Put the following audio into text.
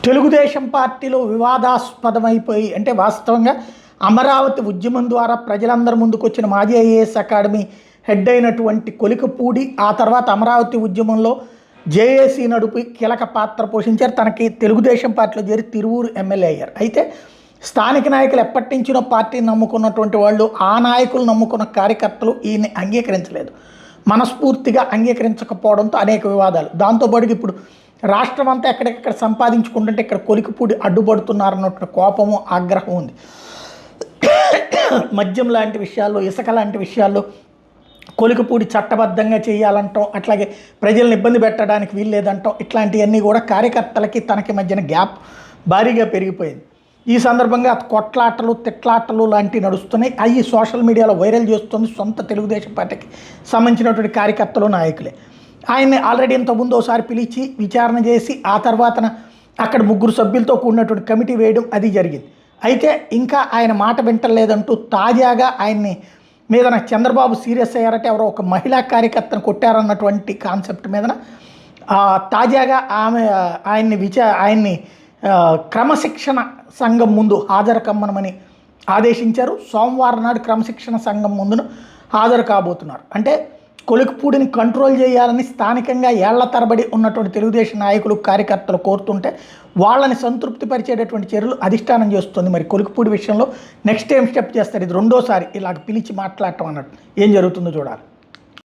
తెలుగుదేశం పార్టీలో వివాదాస్పదమైపోయి అంటే వాస్తవంగా అమరావతి ఉద్యమం ద్వారా ప్రజలందరి ముందుకు వచ్చిన మాజీ ఐఏఎస్ అకాడమీ హెడ్ అయినటువంటి కొలికపూడి ఆ తర్వాత అమరావతి ఉద్యమంలో జేఏసీ నడుపు కీలక పాత్ర పోషించారు. తనకి తెలుగుదేశం పార్టీలో చేరి తిరువూరు ఎమ్మెల్యే అయ్యారు. అయితే స్థానిక నాయకులు ఎప్పటి నుంచినో పార్టీని నమ్ముకున్నటువంటి వాళ్ళు ఆ నాయకులు నమ్ముకున్న కార్యకర్తలు ఈయన్ని అంగీకరించలేదు. మనస్ఫూర్తిగా అంగీకరించకపోవడంతో అనేక వివాదాలు. దాంతోపాటు ఇప్పుడు రాష్ట్రం అంతా ఎక్కడెక్కడ సంపాదించుకుంటుంటే ఇక్కడ కొలికిపూడి అడ్డుపడుతున్నారన్నట్టు కోపము ఆగ్రహం ఉంది. మద్యం లాంటి విషయాల్లో, ఇసుక లాంటి విషయాల్లో కొలికిపూడి చట్టబద్ధంగా చేయాలంటాం, అట్లాగే ప్రజలను ఇబ్బంది పెట్టడానికి వీల్లేదంటాం, ఇట్లాంటివన్నీ కూడా కార్యకర్తలకి తనకి మధ్యన గ్యాప్ భారీగా పెరిగిపోయింది. ఈ సందర్భంగా కొట్లాటలు తిట్లాటలు లాంటివి నడుస్తున్నాయి. అవి సోషల్ మీడియాలో వైరల్ చేస్తుంది సొంత తెలుగుదేశం పార్టీకి సంబంధించినటువంటి కార్యకర్తలు, నాయకులే. ఆయన్ని ఆల్రెడీ ఇంతకుముందు ఒకసారి పిలిచి విచారణ చేసి ఆ తర్వాతన అక్కడ 3 సభ్యులతో కూడినటువంటి కమిటీ వేయడం అది జరిగింది. అయితే ఇంకా ఆయన మాట వింటలేదంటూ తాజాగా ఆయన్ని మీదన చంద్రబాబు సీరియస్ అయ్యారంటే ఎవరో ఒక మహిళా కార్యకర్తను కొట్టారన్నటువంటి కాన్సెప్ట్ మీదన తాజాగా ఆయన్ని క్రమశిక్షణ సంఘం ముందు హాజరు కమ్మనమని ఆదేశించారు. సోమవారం నాడు క్రమశిక్షణ సంఘం ముందును హాజరు కాబోతున్నారు. అంటే కొలికిపూడిని కంట్రోల్ చేయాలని స్థానికంగా ఏళ్ల తరబడి ఉన్నటువంటి తెలుగుదేశం నాయకులు, కార్యకర్తలు కోరుతుంటే వాళ్ళని సంతృప్తిపరిచేటటువంటి చర్యలు అధిష్టానం చేస్తుంది. మరి కొలికిపూడి విషయంలో నెక్స్ట్ ఏం స్టెప్ చేస్తారు? ఇది రెండోసారి ఇలాగ పిలిచి మాట్లాడటం అన్నట్టు ఏం జరుగుతుందో చూడాలి.